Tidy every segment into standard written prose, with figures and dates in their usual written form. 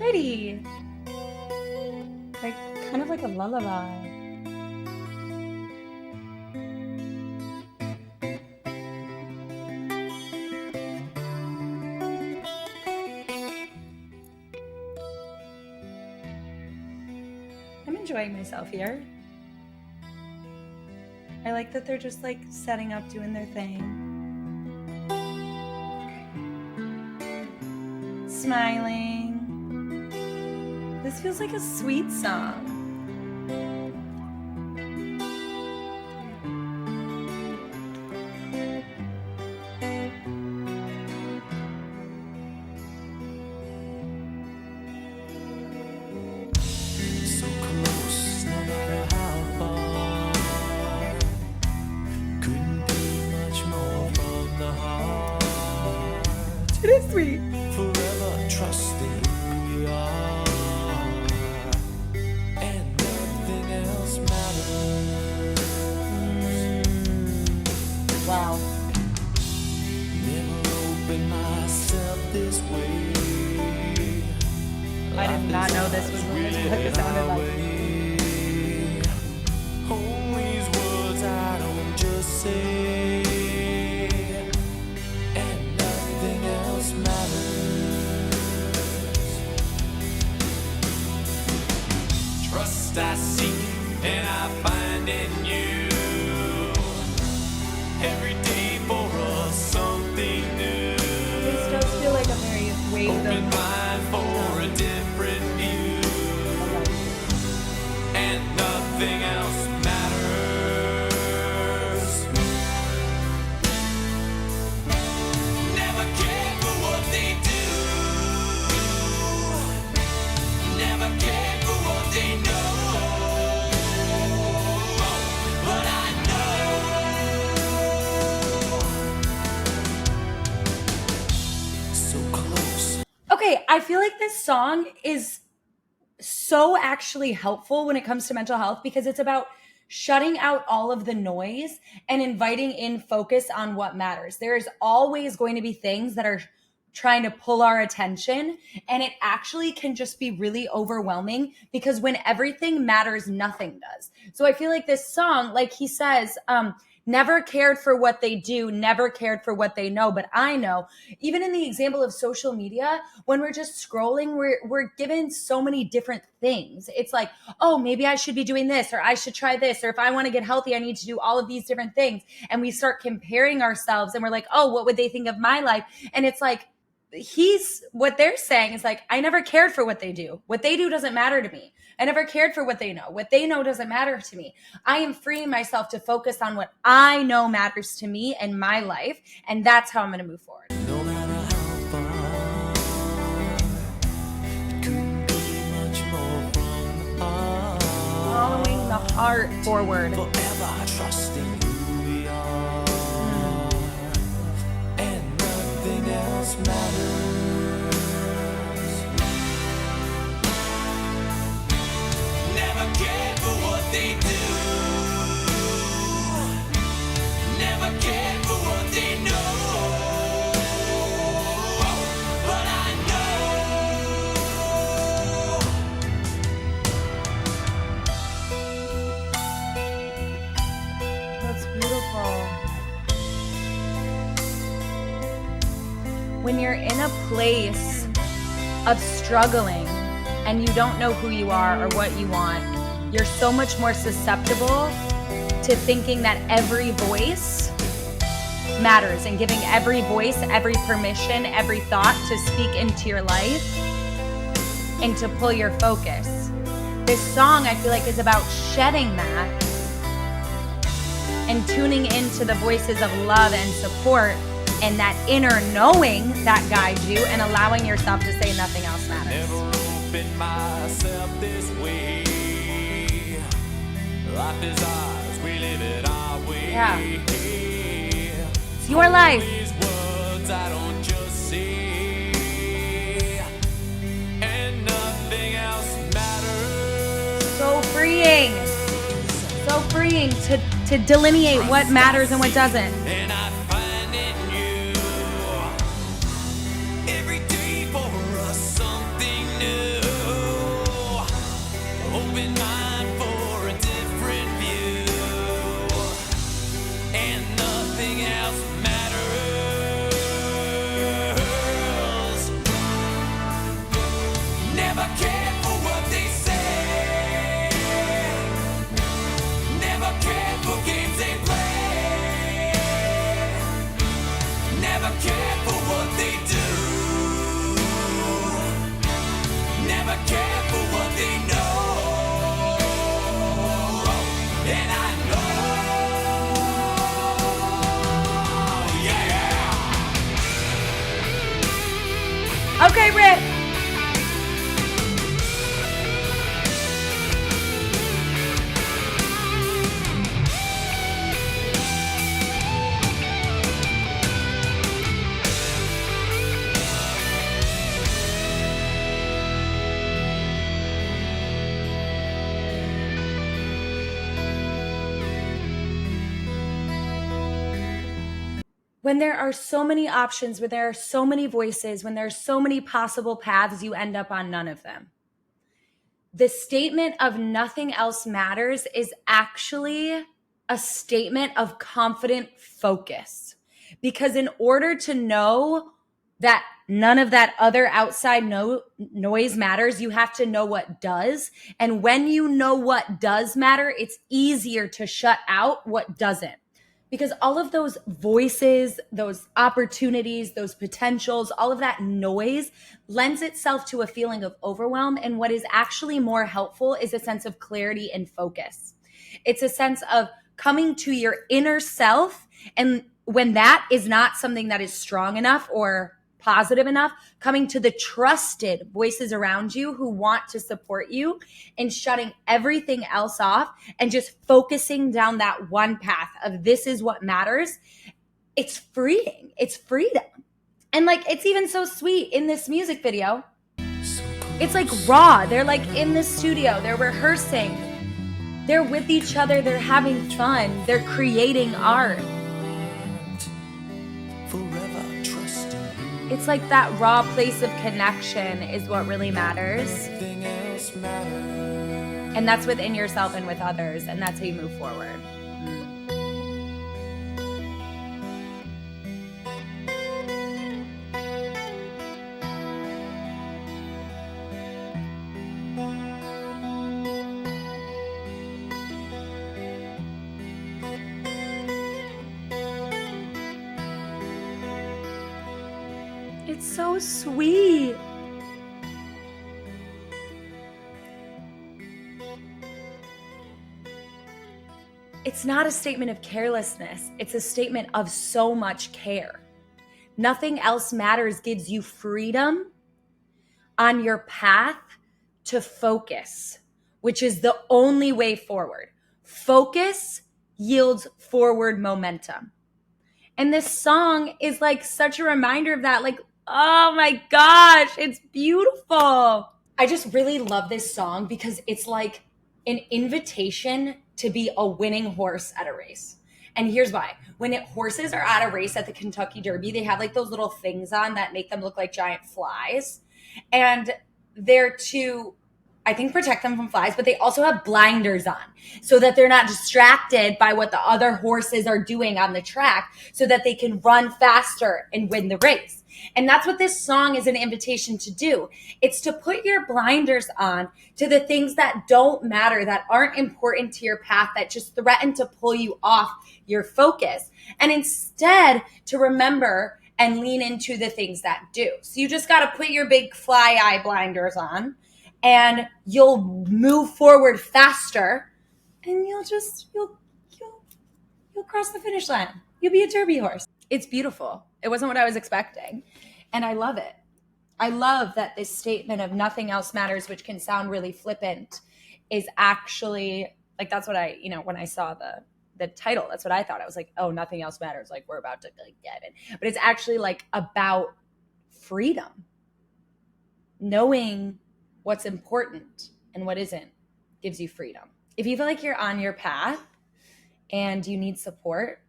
pretty. Like, kind of like a lullaby. I'm enjoying myself here. I like that they're just like setting up, doing their thing. Smiling. This feels like a sweet song. It is sweet. Forever trusting who we are, and nothing else matters. Wow. Never opened myself this way. I did not know this was what Metallica sounded like. All these words I don't just say, and nothing else matters. Trust I seek and I find in you. Every day for us something new. This does feel like a very wave Open of mind for a different view, and nothing else matters. Never cared for what they do. Never cared for what they know. But I know. So close. Okay, I feel like this song is so actually helpful when it comes to mental health because it's about shutting out all of the noise and inviting in focus on what matters. There is always going to be things that are trying to pull our attention, and it actually can just be really overwhelming because when everything matters, nothing does. So I feel like this song, like he says, never cared for what they do, never cared for what they know. But I know, even in the example of social media, when we're just scrolling, we're given so many different things. It's like, oh, maybe I should be doing this, or I should try this, or if I want to get healthy, I need to do all of these different things. And we start comparing ourselves and we're like, oh, what would they think of my life? And it's like, what they're saying is like, I never cared for what they do. What they do doesn't matter to me. I never cared for what they know. What they know doesn't matter to me. I am freeing myself to focus on what I know matters to me and my life. And that's how I'm going to move forward. No matter how far, it couldn't be much more from the heart. Following the heart forward. Forever trusting who we are, and nothing else matters. Never cared for what they do. Never cared for what they know. But I know. That's beautiful. When you're in a place of struggling and you don't know who you are or what you want, you're so much more susceptible to thinking that every voice matters and giving every voice, every permission, every thought to speak into your life and to pull your focus. This song, I feel like, is about shedding that and tuning into the voices of love and support and that inner knowing that guides you and allowing yourself to say nothing else matters. Never opened myself this way. Life is ours, we live it our way. Yeah. It's your life. These words I don't just say, and nothing else matters. So freeing. So freeing to delineate what matters and what doesn't. And I find in you every day for us something new. open mind for a different view, and nothing else matters. Never cared for what they say, never cared for games they play, never cared for what they do, never cared for what they know. And I know, yeah. Okay, Rip. When there are so many options, when there are so many voices, when there are so many possible paths, you end up on none of them. The statement of nothing else matters is actually a statement of confident focus. Because in order to know that none of that other outside noise matters, you have to know what does. And when you know what does matter, it's easier to shut out what doesn't. Because all of those voices, those opportunities, those potentials, all of that noise lends itself to a feeling of overwhelm. And what is actually more helpful is a sense of clarity and focus. It's a sense of coming to your inner self. And when that is not something that is strong enough or positive enough, coming to the trusted voices around you who want to support you and shutting everything else off and just focusing down that one path of this is what matters. It's freeing. It's freedom. And like, it's even so sweet in this music video. It's like raw. They're like in the studio, they're rehearsing, they're with each other, they're having fun, they're creating art. It's like that raw place of connection is what really matters. And that's within yourself and with others. And that's how you move forward. It's so sweet. It's not a statement of carelessness. It's a statement of so much care. Nothing else matters gives you freedom on your path to focus, which is the only way forward. Focus yields forward momentum. And this song is like such a reminder of that. Like, oh my gosh, it's beautiful. I just really love this song because it's like an invitation to be a winning horse at a race. And here's why. When horses are at a race at the Kentucky Derby, they have like those little things on that make them look like giant flies. And they're to, I think, protect them from flies, but they also have blinders on so that they're not distracted by what the other horses are doing on the track so that they can run faster and win the race. And that's what this song is an invitation to do. It's to put your blinders on to the things that don't matter, that aren't important to your path, that just threaten to pull you off your focus. And instead to remember and lean into the things that do. So you just got to put your big fly eye blinders on and you'll move forward faster and you'll cross the finish line. You'll be a derby horse. It's beautiful. It wasn't what I was expecting. And I love it. I love that this statement of nothing else matters, which can sound really flippant, is actually like, that's what I, when I saw the title, that's what I thought. I was like, oh, nothing else matters. Like we're about to get it. But it's actually like about freedom. Knowing what's important and what isn't gives you freedom. If you feel like you're on your path and you need support,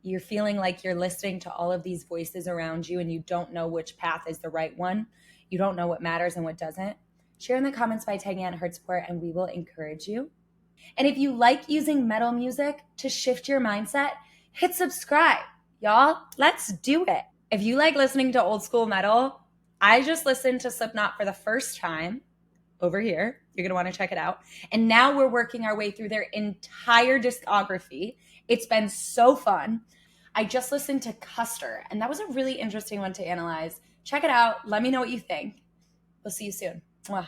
you're feeling like you're listening to all of these voices around you and you don't know which path is the right one, you don't know what matters and what doesn't, Share in the comments by tagging at HeartSupport and we will encourage you. And if you like using metal music to shift your mindset, hit subscribe. Y'all, let's do it. If you like listening to old school metal, I just listened to Slipknot for the first time over here. You're going to want to check it out. And now we're working our way through their entire discography. It's been so fun. I just listened to Custer, and that was a really interesting one to analyze. Check it out. Let me know what you think. We'll see you soon. Mwah.